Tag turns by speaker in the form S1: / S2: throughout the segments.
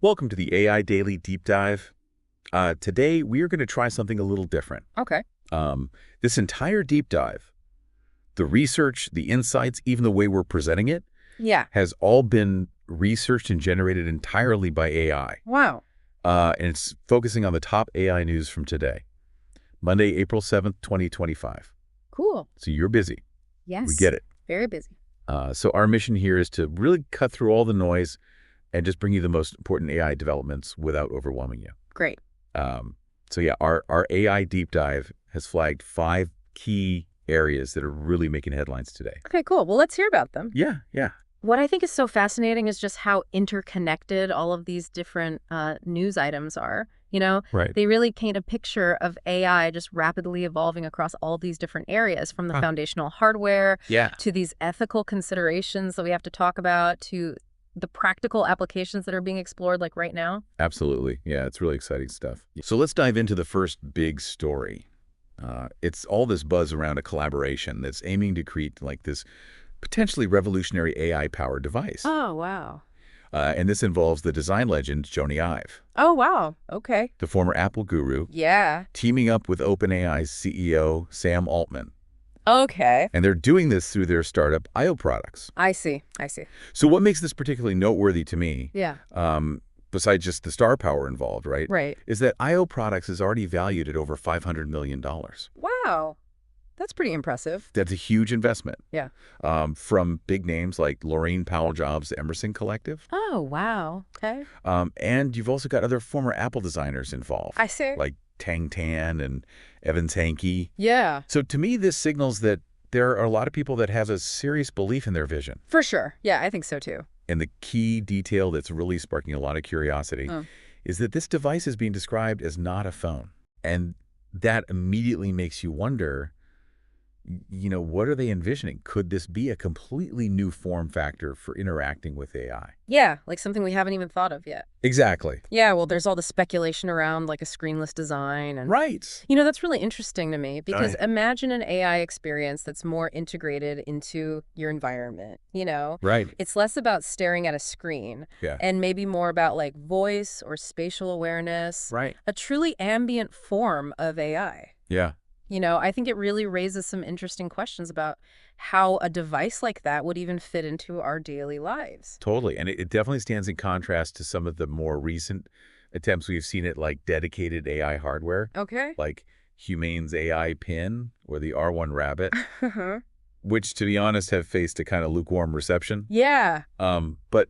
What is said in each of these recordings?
S1: Welcome to the AI Daily Deep Dive. Today, we are going to try something a little different.
S2: Okay.
S1: This entire deep dive, the research, the insights, even the way we're presenting it,
S2: Yeah.
S1: has all been researched and generated entirely by AI.
S2: Wow.
S1: And it's focusing on the top AI news from today, Monday, April 7th, 2025.
S2: Cool.
S1: So you're busy.
S2: Yes.
S1: We get it.
S2: Very busy.
S1: So our mission here is to really cut through all the noise and just bring you the most important AI developments without overwhelming you.
S2: Great.
S1: So yeah, our AI deep dive has flagged 5 key areas that are really making headlines today.
S2: Okay, cool. Well, let's hear about them.
S1: Yeah.
S2: What I think is so fascinating is just how interconnected all of these different news items are.
S1: Right.
S2: They really paint a picture of AI just rapidly evolving across all these different areas, from the foundational hardware to these ethical considerations that we have to talk about, to the practical applications that are being explored like right now.
S1: Absolutely. Yeah, it's really exciting stuff. So let's dive into the first big story. It's all this buzz around a collaboration that's aiming to create like this potentially revolutionary AI-powered device.
S2: Oh, wow.
S1: And this involves the design legend, Jony Ive,
S2: Oh, wow. Okay.
S1: the former Apple guru,
S2: Yeah.
S1: teaming up with OpenAI's CEO, Sam Altman.
S2: Okay.
S1: And they're doing this through their startup, IO Products.
S2: I see.
S1: So what makes this particularly noteworthy to me,
S2: Yeah.
S1: besides just the star power involved, right,
S2: Right.
S1: is that IO Products is already valued at over $500 million.
S2: Wow. That's pretty impressive.
S1: That's a huge investment.
S2: Yeah.
S1: From big names like Laureen Powell-Jobs' Emerson Collective.
S2: Oh, wow. Okay.
S1: And you've also got other former Apple designers involved.
S2: I see.
S1: Like Tang Tan and Evans Hankey.
S2: Yeah.
S1: So to me, this signals that there are a lot of people that have a serious belief in their vision.
S2: For sure. Yeah, I think so too.
S1: And the key detail that's really sparking a lot of curiosity is that this device is being described as not a phone. And that immediately makes you wonder, what are they envisioning? Could this be a completely new form factor for interacting with AI?
S2: Yeah, like something we haven't even thought of yet.
S1: Exactly.
S2: Yeah, well, there's all the speculation around like a screenless design. And
S1: Right.
S2: that's really interesting to me because
S1: yeah.
S2: imagine an AI experience that's more integrated into your environment,
S1: Right.
S2: It's less about staring at a screen
S1: Yeah.
S2: and maybe more about like voice or spatial awareness,
S1: Right.
S2: a truly ambient form of AI.
S1: Yeah.
S2: I think it really raises some interesting questions about how a device like that would even fit into our daily lives.
S1: Totally. And it definitely stands in contrast to some of the more recent attempts we've seen at like dedicated AI hardware,
S2: Okay.
S1: like Humane's AI Pin or the R1 Rabbit, which, to be honest, have faced a kind of lukewarm reception.
S2: Yeah.
S1: But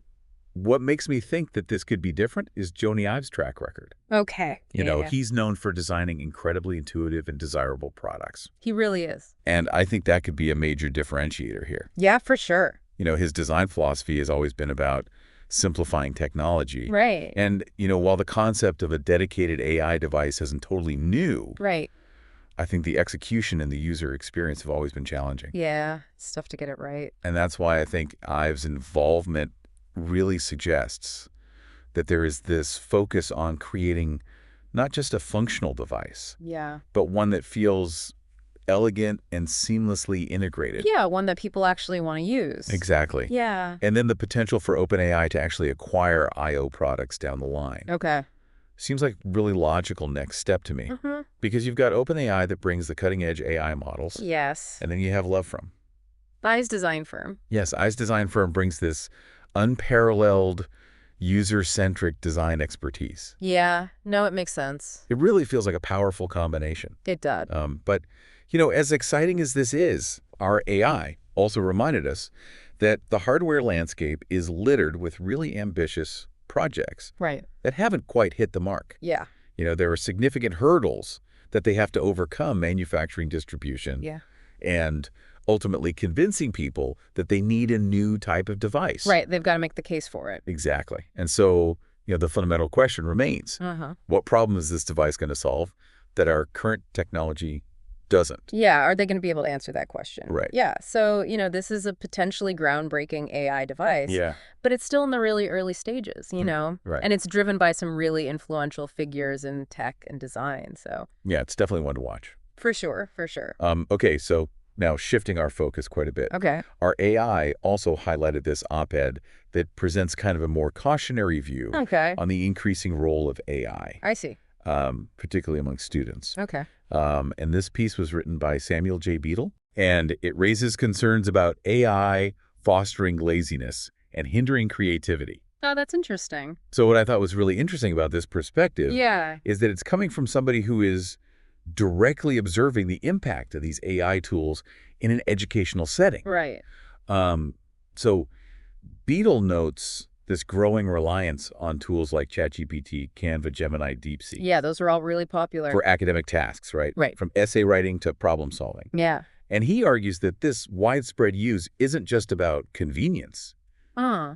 S1: what makes me think that this could be different is Jony Ive's track record.
S2: Okay. Yeah.
S1: He's known for designing incredibly intuitive and desirable products.
S2: He really is.
S1: And I think that could be a major differentiator here.
S2: Yeah, for sure.
S1: His design philosophy has always been about simplifying technology.
S2: Right.
S1: And, while the concept of a dedicated AI device isn't totally new,
S2: Right.
S1: I think the execution and the user experience have always been challenging.
S2: Yeah. It's tough to get it right.
S1: And that's why I think Ive's involvement really suggests that there is this focus on creating not just a functional device,
S2: Yeah.
S1: but one that feels elegant and seamlessly integrated.
S2: Yeah, one that people actually want to use.
S1: Exactly.
S2: Yeah.
S1: And then the potential for OpenAI to actually acquire IO products down the line.
S2: Okay.
S1: Seems like a really logical next step to me. Because you've got OpenAI that brings the cutting-edge AI models.
S2: Yes.
S1: And then you have Love From.
S2: Ive's design firm.
S1: Yes, Ive's design firm brings this unparalleled, user-centric design expertise.
S2: Yeah. No, it makes sense.
S1: It really feels like a powerful combination.
S2: It does.
S1: But, as exciting as this is, our AI also reminded us that the hardware landscape is littered with really ambitious projects
S2: Right.
S1: that haven't quite hit the mark.
S2: Yeah.
S1: There are significant hurdles that they have to overcome, manufacturing, distribution,
S2: Yeah.
S1: and ultimately convincing people that they need a new type of device.
S2: Right. They've got to make the case for it.
S1: Exactly. And so, the fundamental question remains, what problem is this device going to solve that our current technology doesn't?
S2: Yeah. Are they going to be able to answer that question?
S1: Right.
S2: Yeah. So, this is a potentially groundbreaking AI device.
S1: Yeah.
S2: But it's still in the really early stages,
S1: Right.
S2: And it's driven by some really influential figures in tech and design. So,
S1: Yeah, it's definitely one to watch.
S2: for sure. For sure.
S1: Okay, so Now, shifting our focus quite a bit.
S2: Okay.
S1: Our AI also highlighted this op-ed that presents kind of a more cautionary view on the increasing role of AI.
S2: I see.
S1: Particularly among students.
S2: Okay.
S1: And this piece was written by Samuel J. Beadle, and it raises concerns about AI fostering laziness and hindering creativity.
S2: Oh, that's interesting.
S1: So what I thought was really interesting about this perspective is that it's coming from somebody who is directly observing the impact of these AI tools in an educational setting.
S2: Right.
S1: So Beadle notes this growing reliance on tools like ChatGPT, Canva, Gemini, DeepSeek.
S2: Yeah, those are all really popular.
S1: For academic tasks, right?
S2: Right.
S1: From essay writing to problem solving.
S2: Yeah.
S1: And he argues that this widespread use isn't just about convenience.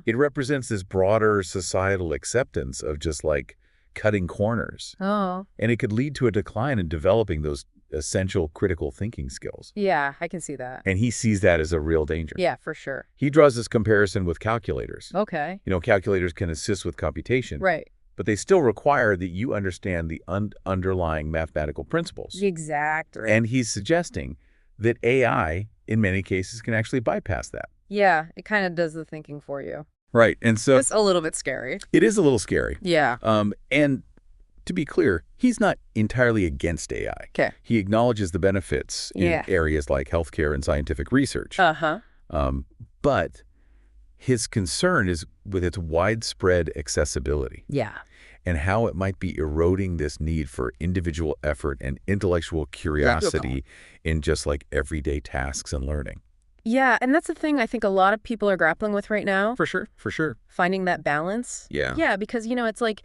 S1: It represents this broader societal acceptance of just like cutting corners. And it could lead to a decline in developing those essential critical thinking skills.
S2: Yeah, I can see that.
S1: And he sees that as a real danger.
S2: Yeah, for sure.
S1: He draws this comparison with calculators.
S2: Okay.
S1: You know, calculators can assist with computation.
S2: Right.
S1: But they still require that you understand the underlying mathematical principles.
S2: Exactly.
S1: And he's suggesting that AI, in many cases, can actually bypass that.
S2: Yeah, it kind of does the thinking for you.
S1: Right. And so
S2: it's a little bit scary.
S1: It is a little scary.
S2: Yeah.
S1: And to be clear, he's not entirely against AI.
S2: Okay.
S1: He acknowledges the benefits in areas like healthcare and scientific research. But his concern is with its widespread accessibility.
S2: Yeah.
S1: And how it might be eroding this need for individual effort and intellectual curiosity in just like everyday tasks and learning.
S2: Yeah, and that's the thing I think a lot of people are grappling with right now.
S1: For sure, for sure.
S2: Finding that balance.
S1: Yeah.
S2: Yeah, because, you know, it's like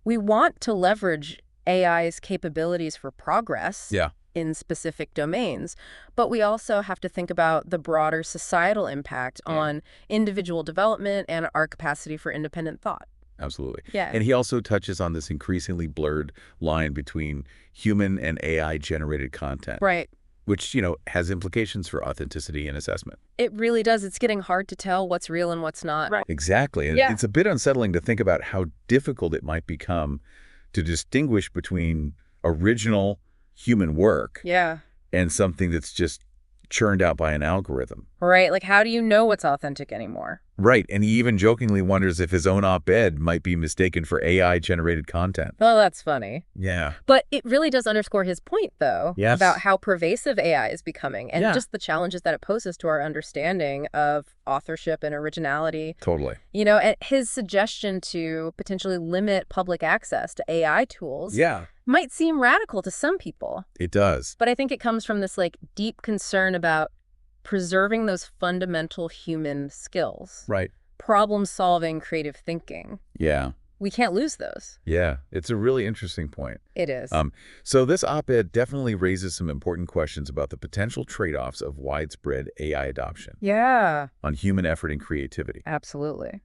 S2: we want to leverage AI's capabilities for progress in specific domains, but we also have to think about the broader societal impact on individual development and our capacity for independent thought.
S1: Absolutely.
S2: Yeah.
S1: And he also touches on this increasingly blurred line between human and AI-generated content.
S2: Right.
S1: Which, you know, has implications for authenticity and assessment.
S2: It really does. It's getting hard to tell what's real and what's not.
S1: Right. Exactly. And it's a bit unsettling to think about how difficult it might become to distinguish between original human work and something that's just churned out by an algorithm.
S2: Right. Like, how do you know what's authentic anymore?
S1: Right. And he even jokingly wonders if his own op-ed might be mistaken for AI-generated content.
S2: Oh, that's funny.
S1: Yeah.
S2: But it really does underscore his point, though, about how pervasive AI is becoming and just the challenges that it poses to our understanding of authorship and originality.
S1: Totally.
S2: You know, and his suggestion to potentially limit public access to AI tools might seem radical to some people.
S1: It does.
S2: But I think it comes from this, like, deep concern about preserving those fundamental human skills.
S1: Right.
S2: Problem solving, creative thinking.
S1: Yeah.
S2: We can't lose those.
S1: Yeah. It's a really interesting point.
S2: It is.
S1: So this op-ed definitely raises some important questions about the potential trade-offs of widespread AI adoption.
S2: Yeah.
S1: On human effort and creativity.
S2: Absolutely.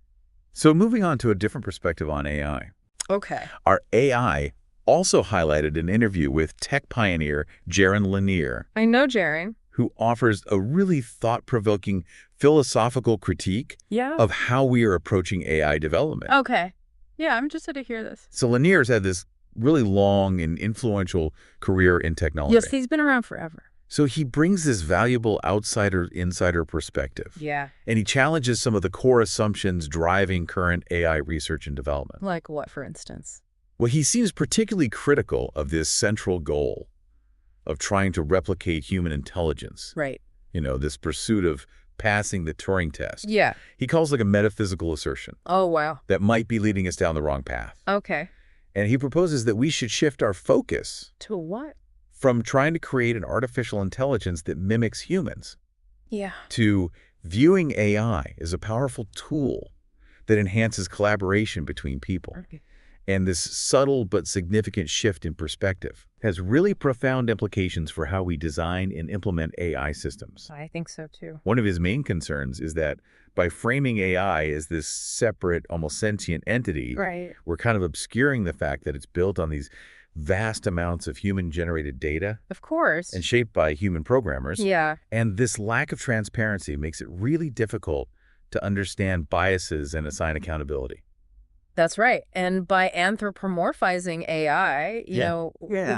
S1: So moving on to a different perspective on AI.
S2: Okay.
S1: Our AI also highlighted an interview with tech pioneer Jaron Lanier.
S2: I know Jaron.
S1: Who offers a really thought-provoking philosophical critique of how we are approaching AI development.
S2: Okay. Yeah, I'm interested to hear this.
S1: So Lanier's had this really long and influential career in technology.
S2: Yes, he's been around forever.
S1: So he brings this valuable outsider-insider perspective.
S2: Yeah.
S1: And he challenges some of the core assumptions driving current AI research and development.
S2: Like what, for instance?
S1: Well, he seems particularly critical of this central goal of trying to replicate human intelligence.
S2: Right.
S1: You know, this pursuit of passing the Turing test.
S2: Yeah.
S1: He calls like a metaphysical assertion.
S2: Oh, wow.
S1: That might be leading us down the wrong path.
S2: Okay.
S1: And he proposes that we should shift our focus.
S2: To what?
S1: From trying to create an artificial intelligence that mimics humans.
S2: Yeah.
S1: To viewing AI as a powerful tool that enhances collaboration between people.
S2: Okay.
S1: And this subtle but significant shift in perspective has really profound implications for how we design and implement AI systems.
S2: I think so, too.
S1: One of his main concerns is that by framing AI as this separate, almost sentient entity, we're kind of obscuring the fact that it's built on these vast amounts of human-generated data.
S2: Of course.
S1: And shaped by human programmers.
S2: Yeah.
S1: And this lack of transparency makes it really difficult to understand biases and assign accountability.
S2: That's right. And by anthropomorphizing AI,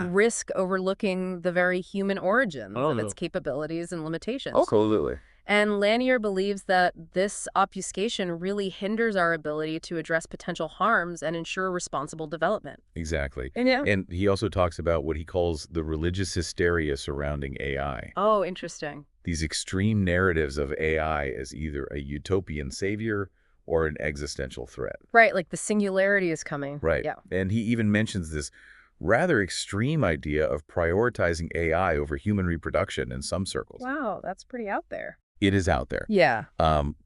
S2: risk overlooking the very human origins of its capabilities and limitations.
S1: Absolutely.
S2: And Lanier believes that this obfuscation really hinders our ability to address potential harms and ensure responsible development.
S1: Exactly. And he also talks about what he calls the religious hysteria surrounding AI.
S2: Oh, interesting.
S1: These extreme narratives of AI as either a utopian savior or an existential threat.
S2: Right, like the singularity is coming.
S1: Right.
S2: Yeah.
S1: And he even mentions this rather extreme idea of prioritizing AI over human reproduction in some circles.
S2: Wow, that's pretty out there.
S1: It is out there.
S2: Yeah.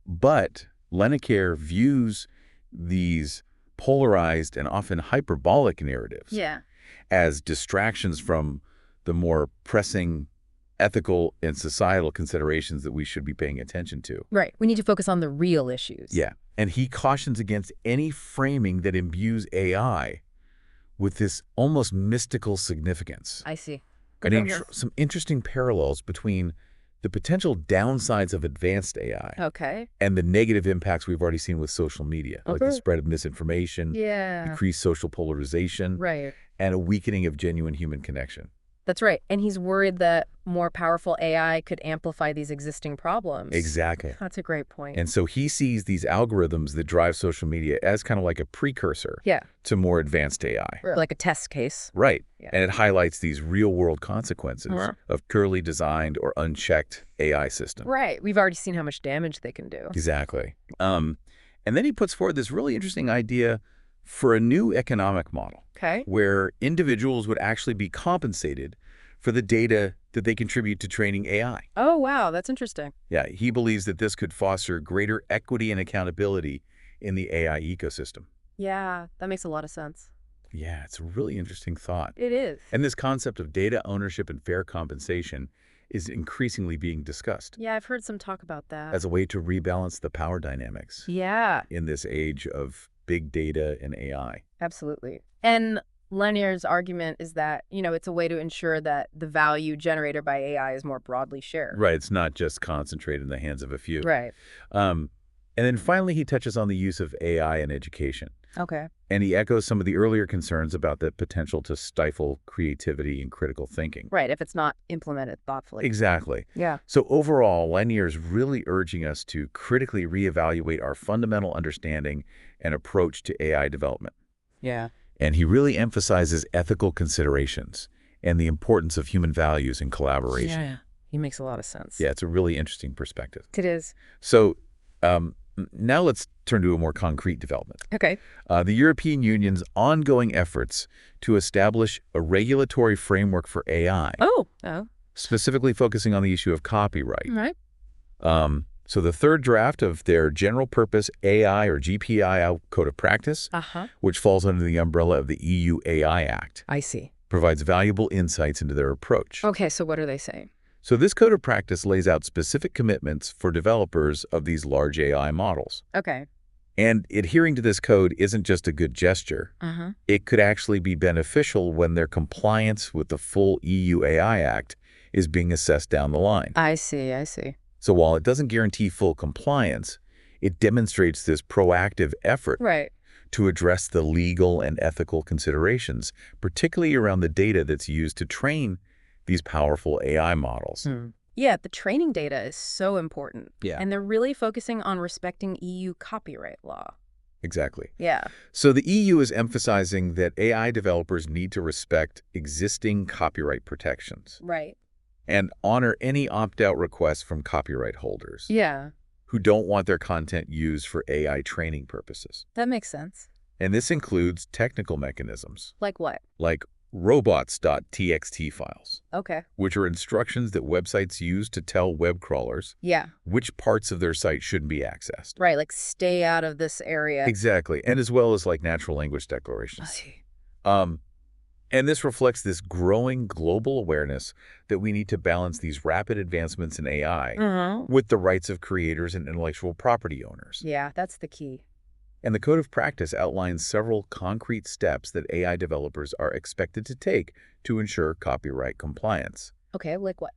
S1: But Lanier views these polarized and often hyperbolic narratives as distractions from the more pressing ethical and societal considerations that we should be paying attention to.
S2: Right. We need to focus on the real issues.
S1: Yeah. And he cautions against any framing that imbues AI with this almost mystical significance.
S2: I see.
S1: And some interesting parallels between the potential downsides of advanced AI and the negative impacts we've already seen with social media, like the spread of misinformation, increased social polarization, and a weakening of genuine human connection.
S2: That's right. And he's worried that more powerful AI could amplify these existing problems.
S1: Exactly.
S2: That's a great point.
S1: And so he sees these algorithms that drive social media as kind of like a precursor to more advanced AI.
S2: Like a test case.
S1: Right. And it highlights these real-world consequences of purely designed or unchecked AI systems.
S2: Right. We've already seen how much damage they can do.
S1: Exactly. And then he puts forward this really interesting idea for a new economic model where individuals would actually be compensated for the data that they contribute to training AI.
S2: Oh, wow. That's interesting.
S1: Yeah, he believes that this could foster greater equity and accountability in the AI ecosystem.
S2: Yeah, that makes a lot of sense.
S1: Yeah, it's a really interesting thought.
S2: It is.
S1: And this concept of data ownership and fair compensation is increasingly being discussed.
S2: Yeah, I've heard some talk about that.
S1: As a way to rebalance the power dynamics.
S2: Yeah.
S1: In this age of big data and AI.
S2: Absolutely. And Lanier's argument is that, it's a way to ensure that the value generated by AI is more broadly shared.
S1: Right. It's not just concentrated in the hands of a few.
S2: Right.
S1: And then finally, he touches on the use of AI in education.
S2: Okay.
S1: And he echoes some of the earlier concerns about the potential to stifle creativity and critical thinking.
S2: Right, if it's not implemented thoughtfully.
S1: Exactly.
S2: Yeah.
S1: So overall, Lanier is really urging us to critically reevaluate our fundamental understanding and approach to AI development.
S2: Yeah.
S1: And he really emphasizes ethical considerations and the importance of human values and collaboration.
S2: Yeah, he makes a lot of sense.
S1: Yeah, it's a really interesting perspective.
S2: It is.
S1: So now let's turn to a more concrete development.
S2: Okay.
S1: The European Union's ongoing efforts to establish a regulatory framework for AI.
S2: Oh.
S1: Specifically focusing on the issue of copyright.
S2: Right.
S1: So the third draft of their general purpose AI or GPI Code of Practice, which falls under the umbrella of the EU AI Act.
S2: I see.
S1: Provides valuable insights into their approach.
S2: Okay, so what are they saying?
S1: So this Code of Practice lays out specific commitments for developers of these large AI models.
S2: Okay.
S1: And adhering to this code isn't just a good gesture. It could actually be beneficial when their compliance with the full EU AI Act is being assessed down the line.
S2: I see.
S1: So while it doesn't guarantee full compliance, it demonstrates this proactive effort to address the legal and ethical considerations, particularly around the data that's used to train these powerful AI models.
S2: Yeah, the training data is so important.
S1: Yeah.
S2: And they're really focusing on respecting EU copyright law.
S1: Exactly.
S2: Yeah.
S1: So the EU is emphasizing that AI developers need to respect existing copyright protections.
S2: Right.
S1: And honor any opt-out requests from copyright holders.
S2: Yeah.
S1: Who don't want their content used for AI training purposes.
S2: That makes sense.
S1: And this includes technical mechanisms.
S2: Like what?
S1: Like robots.txt files.
S2: Okay.
S1: Which are instructions that websites use to tell web crawlers which parts of their site shouldn't be accessed.
S2: Right, like stay out of this area.
S1: Exactly. And as well as like natural language declarations.
S2: I see.
S1: And this reflects this growing global awareness that we need to balance these rapid advancements in AI with the rights of creators and intellectual property owners.
S2: Yeah, that's the key.
S1: And the Code of Practice outlines several concrete steps that AI developers are expected to take to ensure copyright compliance.
S2: Okay, like what?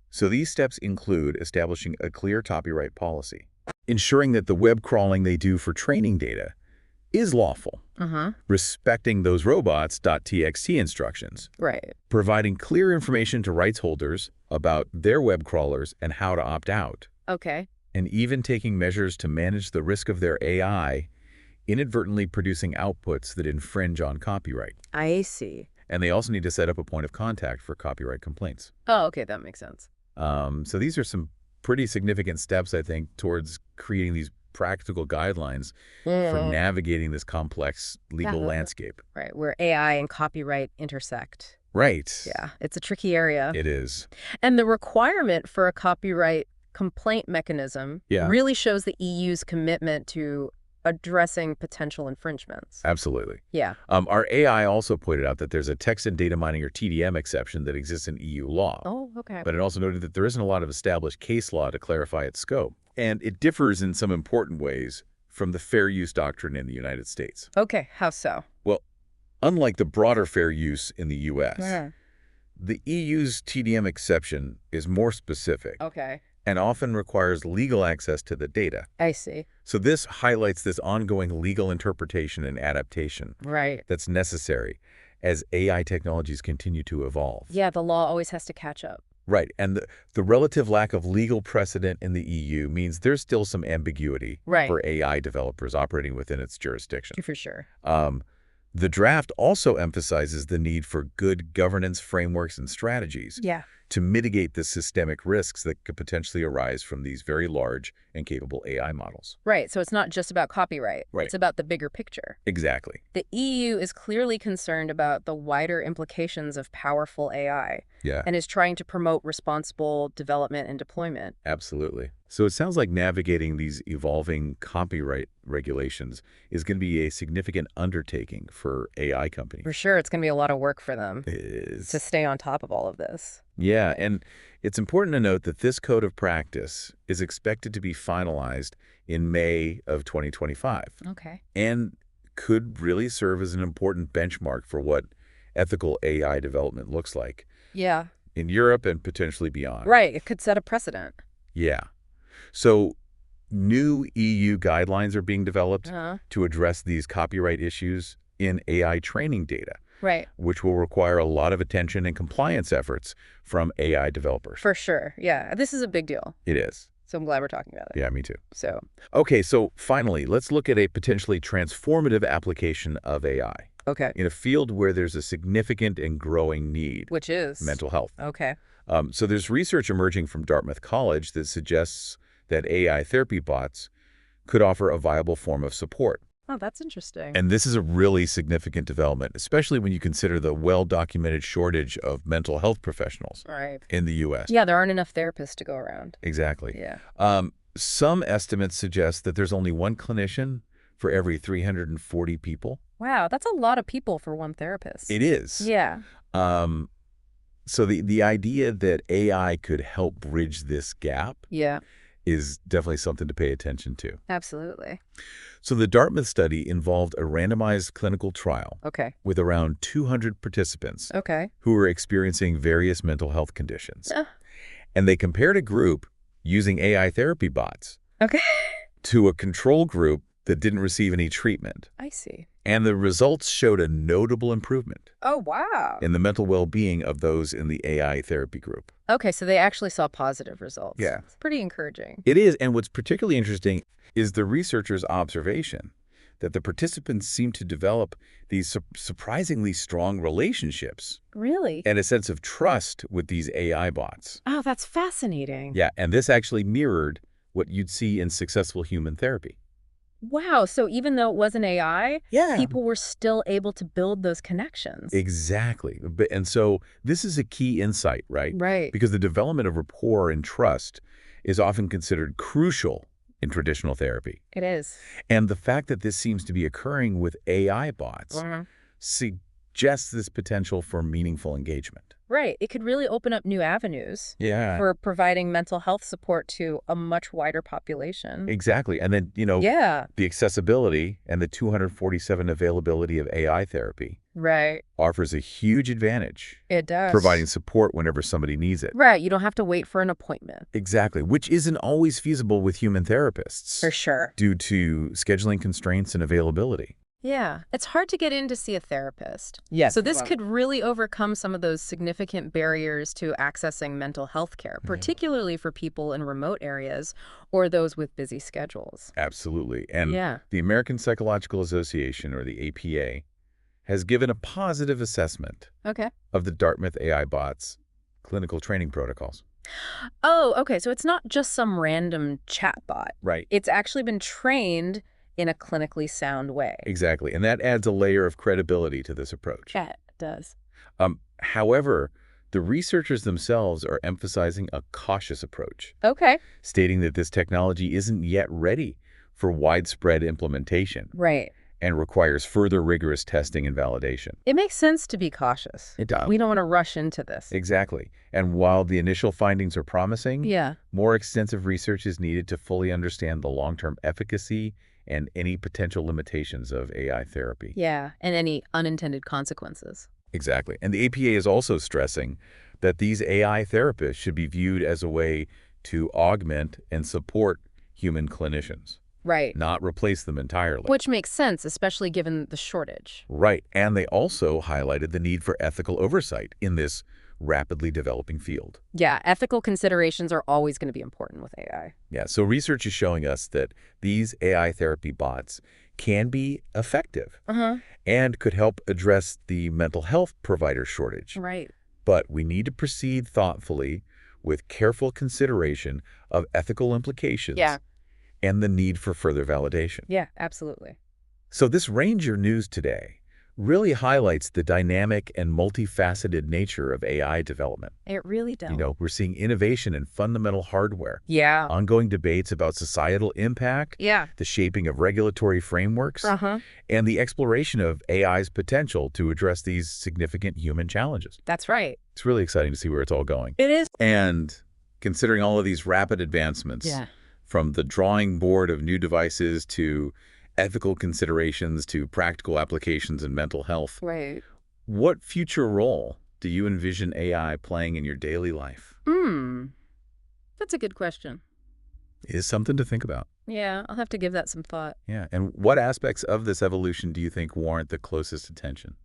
S1: So these steps include establishing a clear copyright policy, ensuring that the web crawling they do for training data is lawful, respecting those robots.txt instructions,
S2: Right.
S1: providing clear information to rights holders about their web crawlers and how to opt out,
S2: Okay.
S1: and even taking measures to manage the risk of their AI inadvertently producing outputs that infringe on copyright.
S2: I see.
S1: And they also need to set up a point of contact for copyright complaints.
S2: Oh, okay, that makes sense.
S1: So these are some pretty significant steps, I think, towards creating these practical guidelines for navigating this complex legal landscape.
S2: Right, where AI and copyright intersect.
S1: Right.
S2: Yeah, it's a tricky area.
S1: It is.
S2: And the requirement for a copyright complaint mechanism really shows the EU's commitment to addressing potential infringements.
S1: Absolutely.
S2: Yeah.
S1: Our AI also pointed out that there's a text and data mining, or TDM, exception that exists in EU law.
S2: Oh, okay.
S1: But it also noted that there isn't a lot of established case law to clarify its scope. And it differs in some important ways from the fair use doctrine in the United States.
S2: Okay, how so?
S1: Well, unlike the broader fair use in the U.S., the EU's TDM exception is more specific.
S2: Okay.
S1: And often requires legal access to the data.
S2: I see.
S1: So this highlights this ongoing legal interpretation and adaptation that's necessary as AI technologies continue to evolve.
S2: Yeah, the law always has to catch up.
S1: Right, and the relative lack of legal precedent in the EU means there's still some ambiguity for AI developers operating within its jurisdiction.
S2: For sure.
S1: The draft also emphasizes the need for good governance frameworks and strategies to mitigate the systemic risks that could potentially arise from these very large and capable AI models.
S2: Right, so it's not just about copyright. It's about the bigger picture.
S1: Exactly.
S2: The EU is clearly concerned about the wider implications of powerful AI and is trying to promote responsible development and deployment.
S1: Absolutely. So it sounds like navigating these evolving copyright regulations is going to be a significant undertaking for AI companies.
S2: For sure, it's going to be a lot of work for them
S1: to
S2: stay on top of all of this.
S1: Yeah, and it's important to note that this code of practice is expected to be finalized in May of 2025.
S2: Okay.
S1: And could really serve as an important benchmark for what ethical AI development looks like.
S2: Yeah.
S1: In Europe and potentially beyond.
S2: Right, it could set a precedent.
S1: Yeah. So new EU guidelines are being developed to address these copyright issues in AI training data.
S2: Right.
S1: Which will require a lot of attention and compliance efforts from AI developers.
S2: For sure. Yeah. This is a big deal.
S1: It is.
S2: So I'm glad we're talking about it.
S1: Yeah, me too.
S2: So.
S1: Okay, so finally, let's look at a potentially transformative application of AI.
S2: Okay.
S1: In a field where there's a significant and growing need.
S2: Which is?
S1: Mental health.
S2: Okay.
S1: So there's research emerging from Dartmouth College that suggests that AI therapy bots could offer a viable form of support.
S2: Oh, that's interesting.
S1: And this is a really significant development, especially when you consider the well-documented shortage of mental health professionals in the U.S.
S2: Yeah, there aren't enough therapists to go around.
S1: Exactly.
S2: Yeah.
S1: Some estimates suggest that there's only one clinician for every 340 people.
S2: Wow, that's a lot of people for one therapist.
S1: It is.
S2: Yeah.
S1: So the idea that AI could help bridge this gap is definitely something to pay attention to.
S2: Absolutely.
S1: So the Dartmouth study involved a randomized clinical trial with around 200 participants who were experiencing various mental health conditions. And they compared a group using AI therapy bots to a control group that didn't receive any treatment.
S2: I see.
S1: And the results showed a notable improvement.
S2: Oh, wow.
S1: In the mental well-being of those in the AI therapy group.
S2: Okay, so they actually saw positive results.
S1: Yeah.
S2: It's pretty encouraging.
S1: It is, and what's particularly interesting is the researchers' observation that the participants seem to develop these surprisingly strong relationships.
S2: Really?
S1: And a sense of trust with these AI bots.
S2: Oh, that's fascinating.
S1: Yeah, and this actually mirrored what you'd see in successful human therapy.
S2: Wow, so even though it wasn't AI, people were still able to build those connections.
S1: Exactly. And so this is a key insight, right?
S2: Right.
S1: Because the development of rapport and trust is often considered crucial in traditional therapy.
S2: It is.
S1: And the fact that this seems to be occurring with AI bots suggests this potential for meaningful engagement.
S2: Right. It could really open up new avenues for providing mental health support to a much wider population.
S1: Exactly. And then, the accessibility and the 247 availability of AI therapy offers a huge advantage.
S2: It does.
S1: Providing support whenever somebody needs it.
S2: Right. You don't have to wait for an appointment.
S1: Exactly. Which isn't always feasible with human therapists.
S2: For sure.
S1: Due to scheduling constraints and availability.
S2: Yeah. It's hard to get in to see a therapist.
S3: Yes.
S2: So this could really overcome some of those significant barriers to accessing mental health care, particularly for people in remote areas or those with busy schedules.
S1: Absolutely. And
S2: Yeah.
S1: the American Psychological Association, or the APA, has given a positive assessment
S2: Okay.
S1: of the Dartmouth AI bot's clinical training protocols.
S2: Oh, okay. So it's not just some random chatbot.
S1: Right.
S2: It's actually been trained in a clinically sound way.
S1: Exactly. And that adds a layer of credibility to this approach.
S2: Yeah, it does.
S1: However, the researchers themselves are emphasizing a cautious approach,
S2: Okay.
S1: stating that this technology isn't yet ready for widespread implementation.
S2: Right.
S1: And requires further rigorous testing and validation.
S2: It makes sense to be cautious.
S1: It does.
S2: We don't want to rush into this.
S1: Exactly. And while the initial findings are promising, more extensive research is needed to fully understand the long-term efficacy and any potential limitations of AI therapy.
S2: Yeah, and any unintended consequences.
S1: Exactly. And the APA is also stressing that these AI therapists should be viewed as a way to augment and support human clinicians.
S2: Right.
S1: Not replace them entirely.
S2: Which makes sense, especially given the shortage.
S1: Right. And they also highlighted the need for ethical oversight in this rapidly developing field.
S2: Yeah, ethical considerations are always going to be important with AI.
S1: Yeah, so research is showing us that these AI therapy bots can be effective and could help address the mental health provider shortage.
S2: Right.
S1: But we need to proceed thoughtfully with careful consideration of ethical implications and the need for further validation.
S2: Yeah, absolutely.
S1: So this Ranger news today really highlights the dynamic and multifaceted nature of AI development.
S2: It really does.
S1: You know, we're seeing innovation in fundamental hardware.
S2: Yeah.
S1: Ongoing debates about societal impact.
S2: Yeah.
S1: The shaping of regulatory frameworks. And the exploration of AI's potential to address these significant human challenges.
S2: That's right.
S1: It's really exciting to see where it's all going.
S2: It is.
S1: And considering all of these rapid advancements, from the drawing board of new devices to ethical considerations to practical applications in mental health.
S2: Right.
S1: What future role do you envision AI playing in your daily life?
S2: That's a good question.
S1: Is something to think about.
S2: Yeah, I'll have to give that some thought.
S1: Yeah, and what aspects of this evolution do you think warrant the closest attention?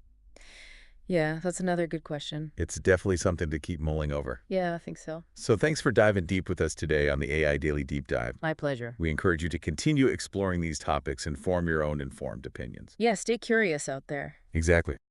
S2: Yeah, that's another good question.
S1: It's definitely something to keep mulling over.
S2: Yeah, I think so.
S1: So thanks for diving deep with us today on the AI Daily Deep Dive.
S2: My pleasure.
S1: We encourage you to continue exploring these topics and form your own informed opinions.
S2: Yeah, stay curious out there.
S1: Exactly.